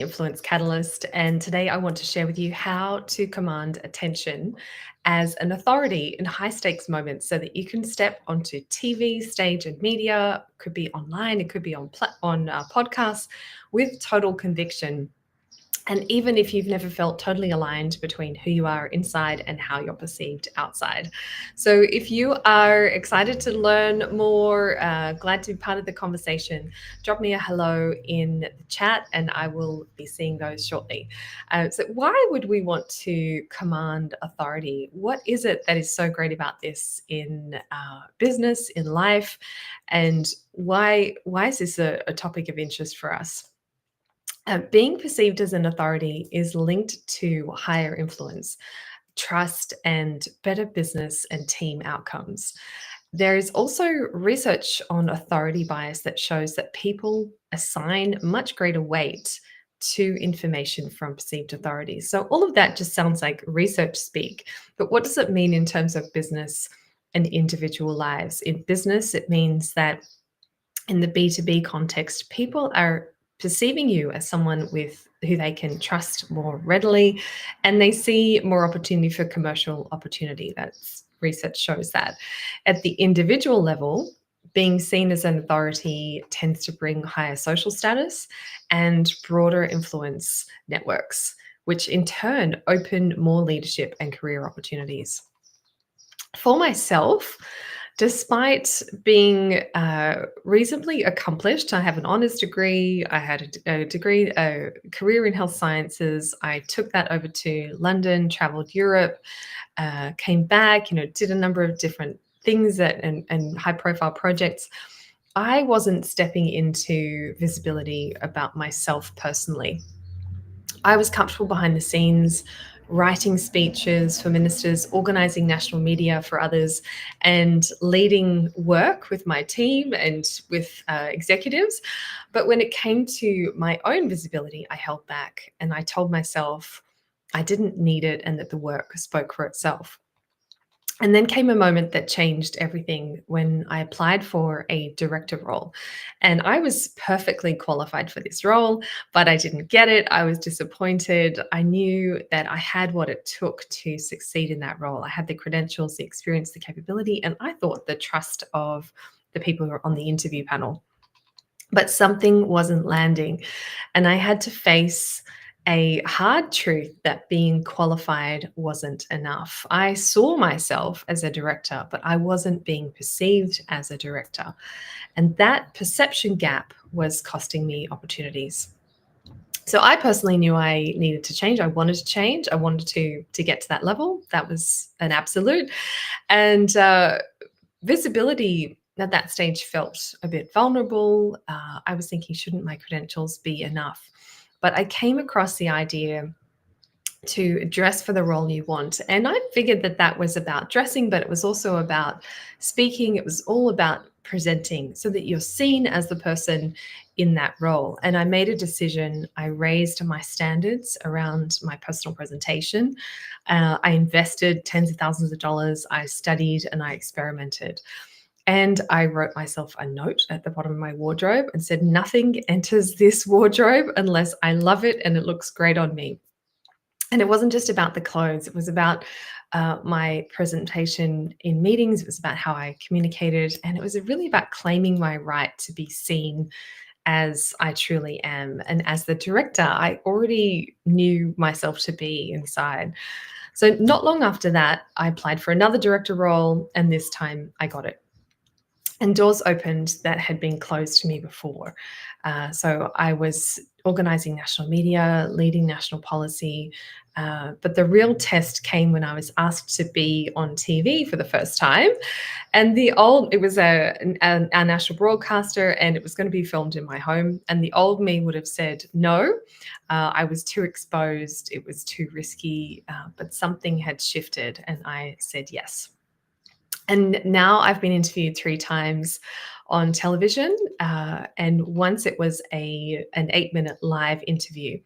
Influence Catalyst, and today I want to share with you how to command attention as an authority in high stakes moments so that you can step onto TV, stage, and media. It could be online, it could be on podcasts with total conviction. And even if you've never felt totally aligned between who you are inside and how you're perceived outside. So, if you are excited to learn more, glad to be part of the conversation, drop me a hello in the chat and I will be seeing those shortly. So, why would we want to command authority? What is it that is so great about this in business, in life? And why is this a topic of interest for us? Being perceived as an authority is linked to higher influence, trust, and better business and team outcomes. There is also research on authority bias that shows that people assign much greater weight to information from perceived authorities. So, all of that just sounds like research speak. But what does it mean in terms of business and individual lives? In business, it means that in the B2B context, people are perceiving you as someone with who they can trust more readily, and they see more opportunity for commercial opportunity. That's research shows that. At the individual level, being seen as an authority tends to bring higher social status and broader influence networks, which in turn open more leadership and career opportunities. For myself, despite being reasonably accomplished, I have an honours degree, I had a degree, a career in health sciences. I took that over to London, traveled Europe, came back, did a number of different things and high profile projects. I wasn't stepping into visibility about myself personally. I was comfortable behind the scenes, writing speeches for ministers, organizing national media for others, and leading work with my team and with executives. But when it came to my own visibility, I held back and I told myself I didn't need it and that the work spoke for itself. And then came a moment that changed everything when I applied for a director role. And I was perfectly qualified for this role, but I didn't get it. I was disappointed. I knew that I had what it took to succeed in that role. I had the credentials, the experience, the capability, and I thought the trust of the people who were on the interview panel. But something wasn't landing. And I had to face a hard truth that being qualified wasn't enough. I saw myself as a director, but I wasn't being perceived as a director. And that perception gap was costing me opportunities. So I personally knew I needed to change. I wanted to change. I wanted to get to that level. That was an absolute. And visibility at that stage felt a bit vulnerable. I was thinking, shouldn't my credentials be enough? But I came across the idea to dress for the role you want. And I figured that that was about dressing, but it was also about speaking. It was all about presenting so that you're seen as the person in that role. And I made a decision. I raised my standards around my personal presentation. I invested tens of thousands of dollars. I studied and I experimented. And I wrote myself a note at the bottom of my wardrobe and said, nothing enters this wardrobe unless I love it and it looks great on me. And it wasn't just about the clothes, it was about my presentation in meetings, it was about how I communicated, and it was really about claiming my right to be seen as I truly am. And as the director, I already knew myself to be inside. So, not long after that, I applied for another director role, and this time I got it. And doors opened that had been closed to me before. So I was organizing national media, leading national policy. But the real test came when I was asked to be on TV for the first time. And it was our national broadcaster, and it was going to be filmed in my home. And the old me would have said no. I was too exposed. It was too risky. But something had shifted, and I said yes. And now I've been interviewed 3 times on television, and once it was an 8-minute live interview.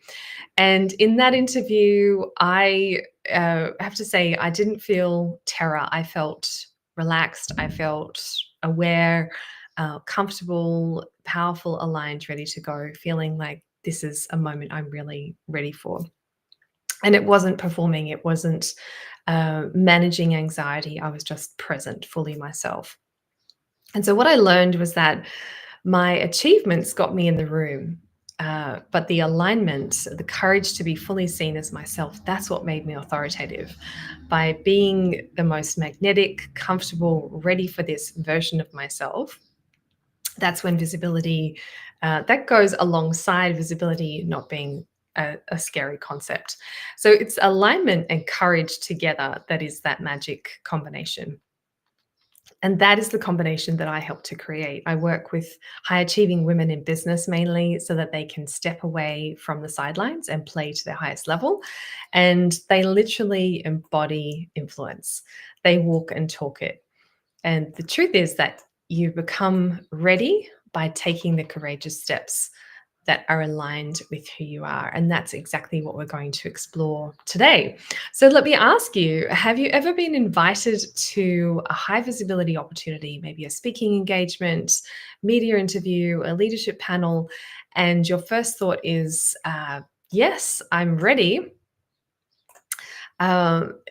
And in that interview, I have to say I didn't feel terror. I felt relaxed. I felt aware, comfortable, powerful, aligned, ready to go, feeling like this is a moment I'm really ready for. And it wasn't performing, it wasn't managing anxiety. I was just present, fully myself. And so what I learned was that my achievements got me in the room. But the alignment, the courage to be fully seen as myself, that's what made me authoritative. By being the most magnetic, comfortable, ready for this version of myself, that's when visibility, that goes alongside visibility not being a scary concept. So it's alignment and courage together that is that magic combination. And that is the combination that I help to create. I work with high achieving women in business mainly so that they can step away from the sidelines and play to their highest level. And they literally embody influence. They walk and talk it. And the truth is that you become ready by taking the courageous steps that are aligned with who you are. And that's exactly what we're going to explore today. So let me ask you, have you ever been invited to a high visibility opportunity, maybe a speaking engagement, media interview, a leadership panel, and your first thought is, yes, I'm ready,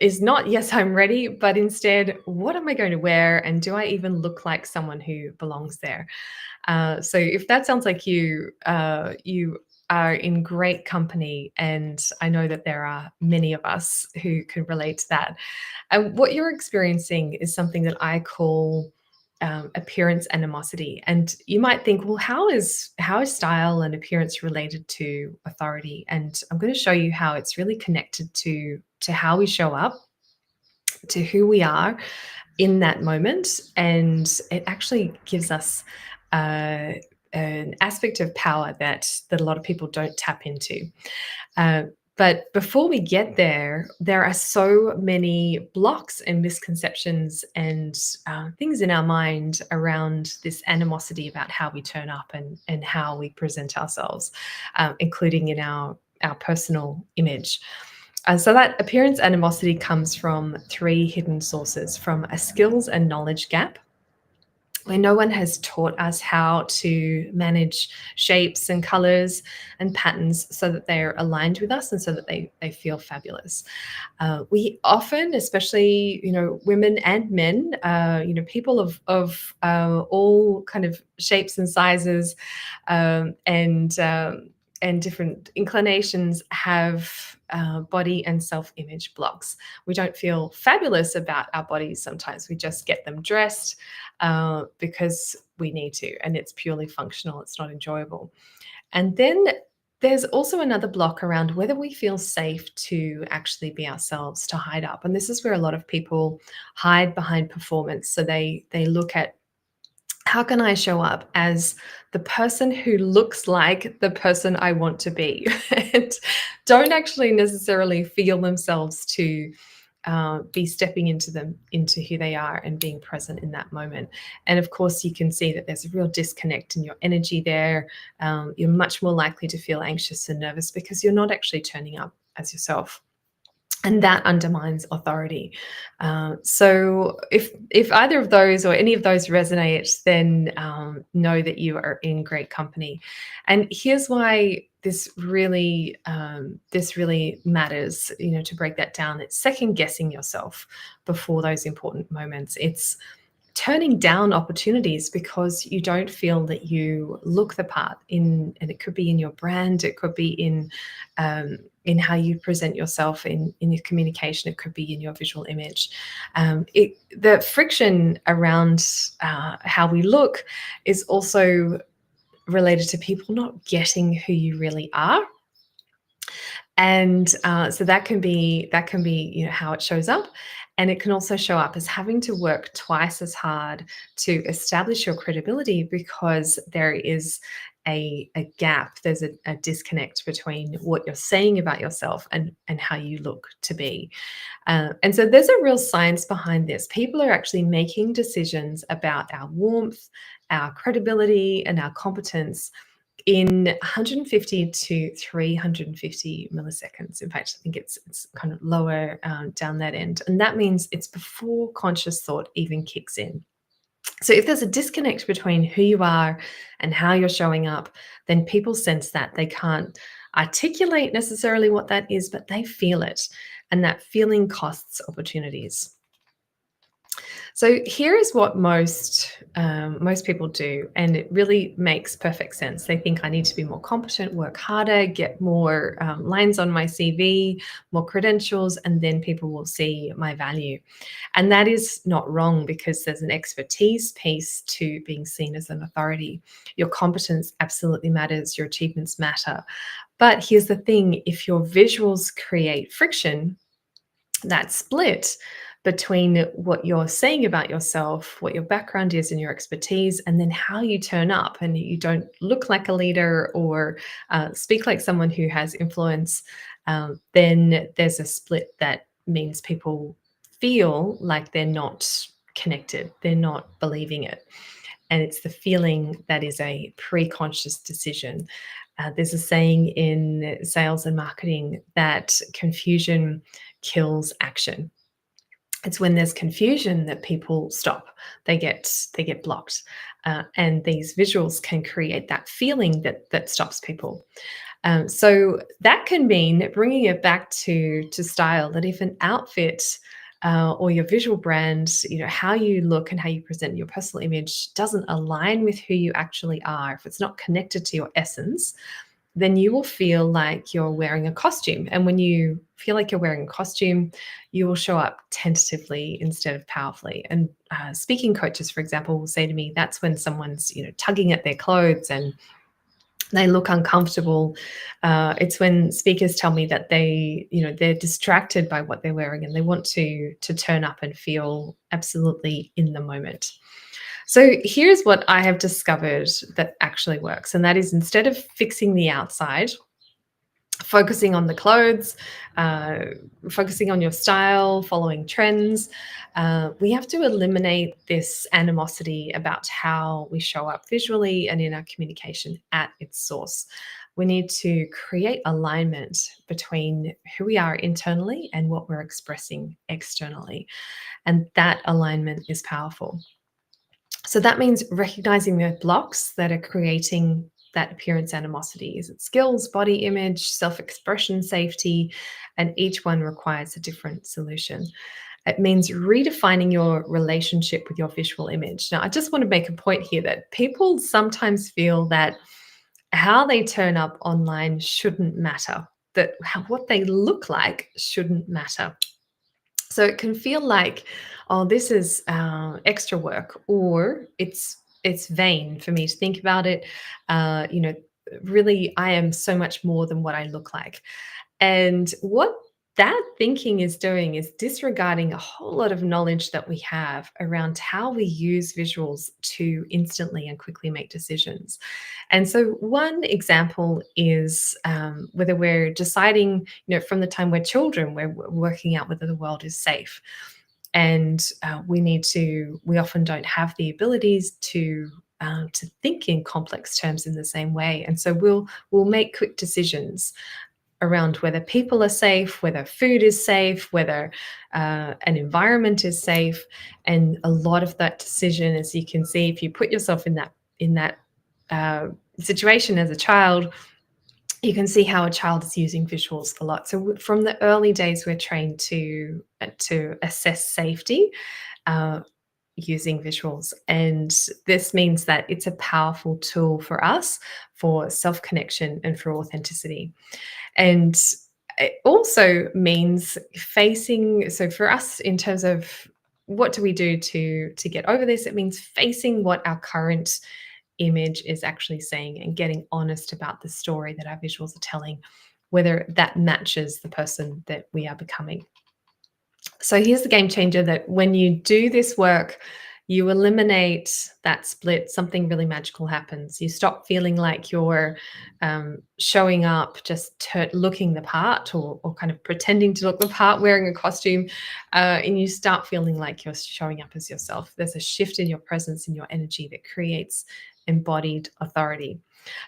is not, yes, I'm ready, but instead, what am I going to wear? And do I even look like someone who belongs there? So if that sounds like you, you are in great company, and I know that there are many of us who can relate to that. And what you're experiencing is something that I call appearance animosity. And you might think, well, how is style and appearance related to authority? And I'm going to show you how it's really connected to how we show up, to who we are in that moment, and it actually gives us uh, an aspect of power that a lot of people don't tap into. Uh, but before we get there, there are so many blocks and misconceptions and things in our mind around this animosity about how we turn up and how we present ourselves, including in our personal image. So that appearance animosity comes from three hidden sources: from a skills and knowledge gap, where no one has taught us how to manage shapes and colors and patterns so that they're aligned with us and so that they feel fabulous. We often, especially women and men, people of all kind of shapes and sizes, and different inclinations, have body and self-image blocks. We don't feel fabulous about our bodies sometimes. We just get them dressed because we need to, and it's purely functional. It's not enjoyable. And then there's also another block around whether we feel safe to actually be ourselves, to hide up. And this is where a lot of people hide behind performance. So they look at, how can I show up as the person who looks like the person I want to be, and don't actually necessarily feel themselves to be stepping into who they are and being present in that moment. And of course, you can see that there's a real disconnect in your energy there. You're much more likely to feel anxious and nervous because you're not actually turning up as yourself. And that undermines authority. So if either of those or any of those resonate, then know that you are in great company. And here's why this really matters. To break that down, it's second guessing yourself before those important moments. It's turning down opportunities because you don't feel that you look the part, and it could be in your brand, it could be in how you present yourself in your communication, it could be in your visual image. The friction around how we look is also related to people not getting who you really are. And so that can be how it shows up. And it can also show up as having to work twice as hard to establish your credibility, because there is a gap, there's a disconnect between what you're saying about yourself and how you look to be. And so there's a real science behind this. People are actually making decisions about our warmth, our credibility, and our competence in 150 to 350 milliseconds. In fact, I think it's kind of lower down that end. And that means it's before conscious thought even kicks in. So if there's a disconnect between who you are and how you're showing up, then people sense that. They can't articulate necessarily what that is, but they feel it. And that feeling costs opportunities. So here is what most people do, and it really makes perfect sense. They think I need to be more competent, work harder, get more lines on my CV, more credentials, and then people will see my value. And that is not wrong because there's an expertise piece to being seen as an authority. Your competence absolutely matters. Your achievements matter. But here's the thing: if your visuals create friction, that split between what you're saying about yourself, what your background is and your expertise, and then how you turn up and you don't look like a leader or speak like someone who has influence, then there's a split that means people feel like they're not connected, they're not believing it. And it's the feeling that is a pre-conscious decision. There's a saying in sales and marketing that confusion kills action. It's when there's confusion that people stop. They get blocked, and these visuals can create that feeling that stops people. So that can mean bringing it back to style. That if an outfit or your visual brand, how you look and how you present your personal image doesn't align with who you actually are, if it's not connected to your essence, then you will feel like you're wearing a costume. And when you feel like you're wearing a costume, you will show up tentatively instead of powerfully. And speaking coaches, for example, will say to me, that's when someone's, tugging at their clothes and they look uncomfortable. It's when speakers tell me that they're distracted by what they're wearing and they want to turn up and feel absolutely in the moment. So here's what I have discovered that actually works, and that is instead of fixing the outside, focusing on the clothes, uh, focusing on your style, following trends, we have to eliminate this animosity about how we show up visually and in our communication at its source. We need to create alignment between who we are internally and what we're expressing externally. And that alignment is powerful. So that means recognizing the blocks that are creating that appearance animosity. Is it skills, body image, self expression, safety? And each one requires a different solution. It means redefining your relationship with your visual image. Now, I just want to make a point here that people sometimes feel that how they turn up online shouldn't matter, that what they look like shouldn't matter. So it can feel like, oh, this is extra work, or it's vain for me to think about it. Uh, you know, really, I am so much more than what I look like. And what that thinking is doing is disregarding a whole lot of knowledge that we have around how we use visuals to instantly and quickly make decisions. And so, one example is whether we're deciding, from the time we're children, we're working out whether the world is safe. And we often don't have the abilities to think in complex terms in the same way. And so we'll make quick decisions around whether people are safe, whether food is safe, whether an environment is safe, and a lot of that decision, as you can see, if you put yourself in that uh, situation as a child, you can see how a child is using visuals a lot. So from the early days, we're trained to assess safety. Using visuals. And this means that it's a powerful tool for us for self connection and for authenticity. And it also means so for us, in terms of what do we do to get over this, it means facing what our current image is actually saying and getting honest about the story that our visuals are telling, whether that matches the person that we are becoming. So here's the game changer: that when you do this work, you eliminate that split, something really magical happens. You stop feeling like you're showing up just looking the part, or kind of pretending to look the part, wearing a costume, and you start feeling like you're showing up as yourself. There's a shift in your presence, in your energy, that creates embodied authority.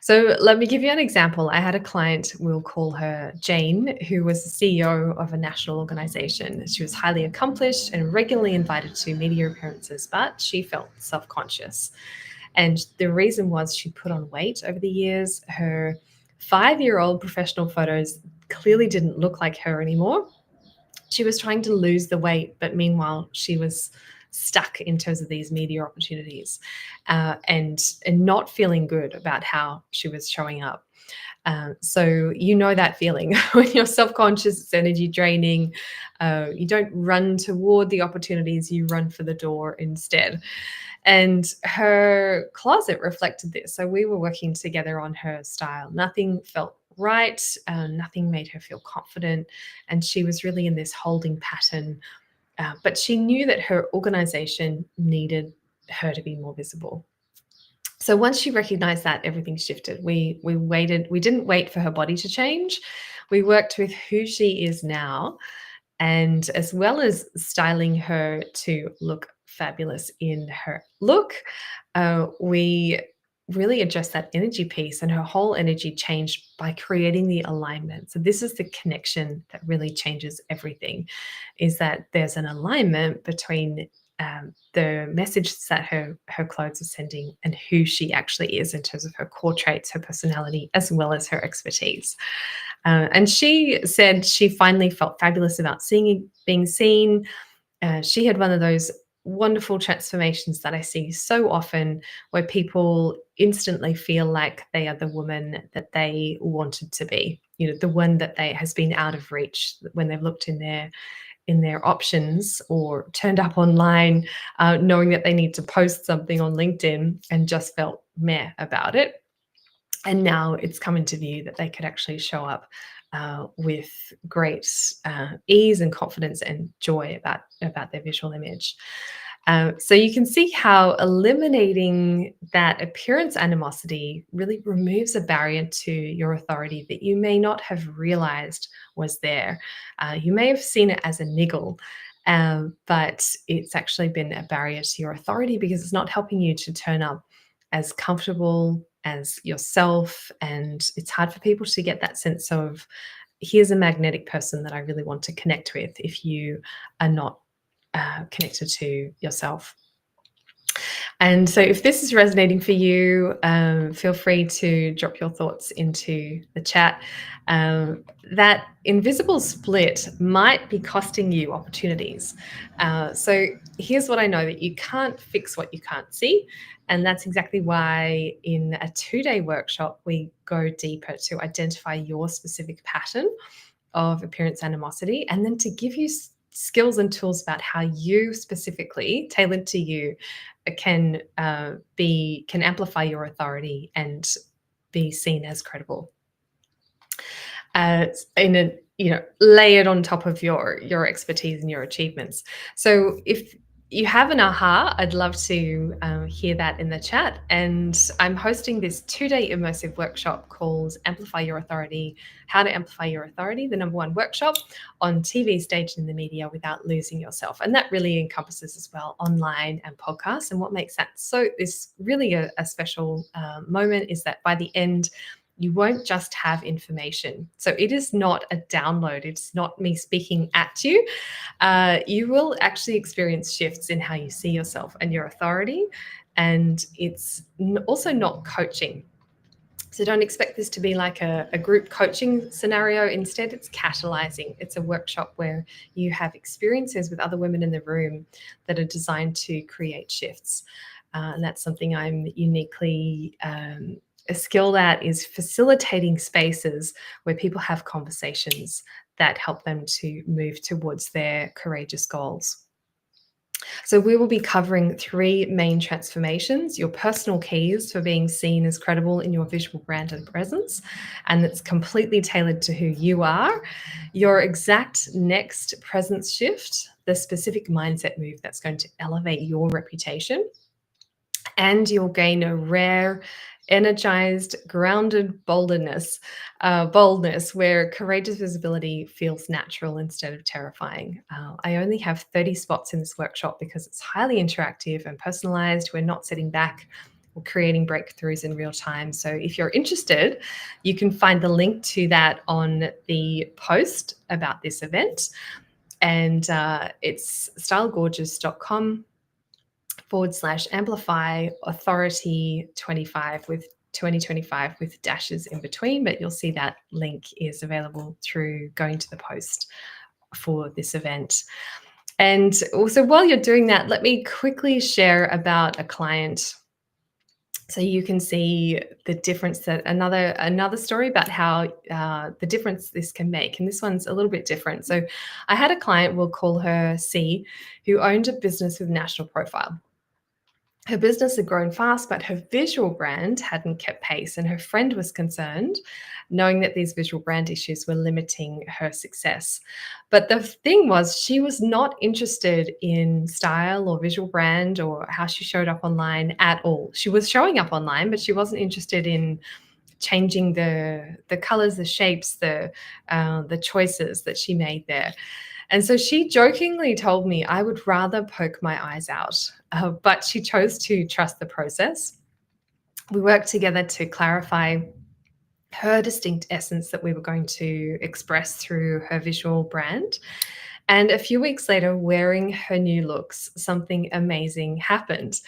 So let me give you an example. I had a client, we'll call her Jane, who was the CEO of a national organization. She was highly accomplished and regularly invited to media appearances, but she felt self conscious. And the reason was she put on weight over the years. Her 5-year-old professional photos clearly didn't look like her anymore. She was trying to lose the weight, but meanwhile, she was stuck in terms of these media opportunities, and not feeling good about how she was showing up. So you know that feeling when you're self-conscious, it's energy draining. You don't run toward the opportunities, you run for the door instead. And her closet reflected this. So we were working together on her style. Nothing felt right, nothing made her feel confident. And she was really in this holding pattern. But she knew that her organization needed her to be more visible. So once she recognized that, everything shifted. We waited, we didn't wait for her body to change. We worked with who she is now, and as well as styling her to look fabulous in her look, we really addressed that energy piece, and her whole energy changed by creating the alignment. So this is the connection that really changes everything, is that there's an alignment between the message that her clothes are sending and who she actually is in terms of her core traits, her personality, as well as her expertise. And she said she finally felt fabulous about being seen. She had one of those wonderful transformations that I see so often, where people instantly feel like they are the woman that they wanted to be. You know, the one that they has been out of reach when they've looked in their options or turned up online, knowing that they need to post something on LinkedIn and just felt meh about it. And now it's come into view that they could actually show up with great ease and confidence and joy about their visual image. So you can see how eliminating that appearance animosity really removes a barrier to your authority that you may not have realized was there. You may have seen it as a niggle, but it's actually been a barrier to your authority because it's not helping you to turn up as comfortable as yourself. And it's hard for people to get that sense of, here's a magnetic person that I really want to connect with, if you are not connected to yourself. And so, if this is resonating for you, feel free to drop your thoughts into the chat. That invisible split might be costing you opportunities. So, here's what I know: that you can't fix what you can't see. And that's exactly why in a 2-day workshop, we go deeper to identify your specific pattern of appearance animosity, and then to give you skills and tools about how you specifically, tailored to you, can amplify your authority and be seen as credible. In a, layered on top of your expertise and your achievements. So if you have an aha, I'd love to hear that in the chat. And I'm hosting this 2-day immersive workshop called Amplify Your Authority: How to Amplify Your Authority, the number one workshop on TV, stage, and the media without losing yourself. And that really encompasses as well online and podcasts. And what makes that so is really a special moment is that by the end, you won't just have information. So it is not a download. It's not me speaking at you. You will actually experience shifts in how you see yourself and your authority. And it's also not coaching. So don't expect this to be like a group coaching scenario. Instead, it's catalyzing. It's a workshop where you have experiences with other women in the room that are designed to create shifts. And that's something I'm uniquely skilled at, is facilitating spaces where people have conversations that help them to move towards their courageous goals. So we will be covering 3 main transformations: your personal keys for being seen as credible in your visual brand and presence, and it's completely tailored to who you are; your exact next presence shift, the specific mindset move that's going to elevate your reputation; and you'll gain a rare, energized, grounded boldness where courageous visibility feels natural instead of terrifying. I only have 30 spots in this workshop because it's highly interactive and personalized. We're not sitting back or creating breakthroughs in real time. So if you're interested, you can find the link to that on the post about this event. And it's stylegorgeous.com/amplify authority 25 with 2025 with dashes in between, but you'll see that link is available through going to the post for this event. And also, while you're doing that, let me quickly share about a client so you can see the difference, that another story about how the difference this can make. And this one's a little bit different. So I had a client, we'll call her C, who owned a business with national profile. Her business had grown fast, but her visual brand hadn't kept pace, and her friend was concerned, knowing that these visual brand issues were limiting her success. But the thing was, she was not interested in style or visual brand or how she showed up online at all. She was showing up online, but she wasn't interested in changing the colors, the shapes, the choices that she made there. And so she jokingly told me I would rather poke my eyes out, but she chose to trust the process. We worked together to clarify her distinct essence that we were going to express through her visual brand. And a few weeks later, wearing her new looks, something amazing happened.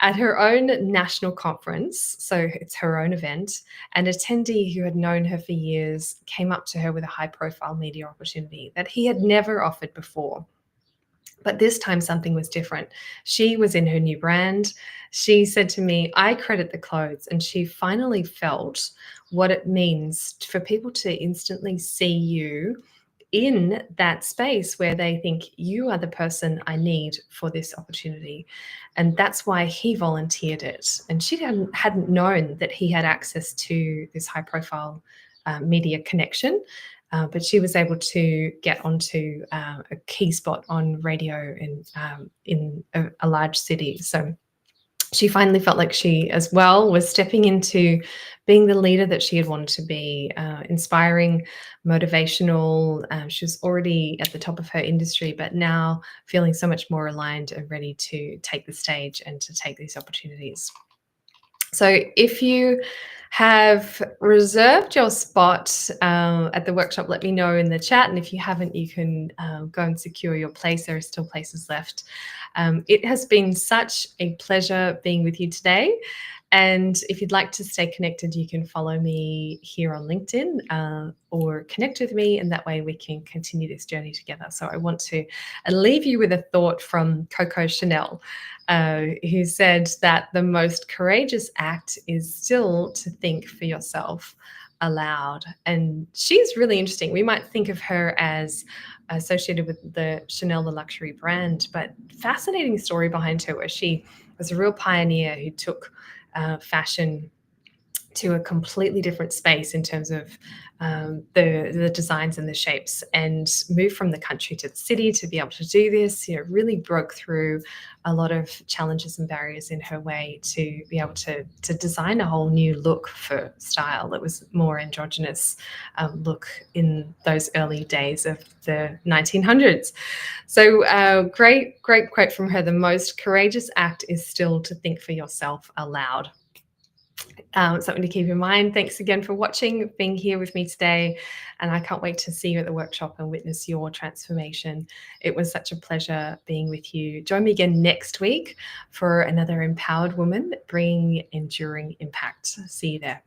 At her own national conference, so it's her own event, an attendee who had known her for years came up to her with a high-profile media opportunity that he had never offered before. But this time something was different. She was in her new brand. She said to me, I credit the clothes. And she finally felt what it means for people to instantly see you in that space where they think you are the person I need for this opportunity. And that's why he volunteered it. And she hadn't known that he had access to this high profile media connection. But she was able to get onto a key spot on radio in a large city. So she finally felt like she, as well, was stepping into being the leader that she had wanted to be, inspiring, motivational. She was already at the top of her industry, but now feeling so much more aligned and ready to take the stage and to take these opportunities. So if you have reserved your spot at the workshop, let me know in the chat. And if you haven't, you can go and secure your place. There are still places left. It has been such a pleasure being with you today. And if you'd like to stay connected, you can follow me here on LinkedIn or connect with me, and that way we can continue this journey together. So I want to leave you with a thought from Coco Chanel, who said that the most courageous act is still to think for yourself aloud. And she's really interesting. We might think of her as associated with the Chanel, the luxury brand, but fascinating story behind her, where she was a real pioneer who took fashion to a completely different space in terms of the designs and the shapes, and moved from the country to the city to be able to do this. Really broke through a lot of challenges and barriers in her way to be able to design a whole new look for style that was more androgynous look in those early days of the 1900s. So great quote from her. The most courageous act is still to think for yourself aloud. Something to keep in mind. Thanks again for watching, being here with me today, and I can't wait to see you at the workshop and witness your transformation. It was such a pleasure being with you. Join me again next week for another empowered woman bringing enduring impact. See you there.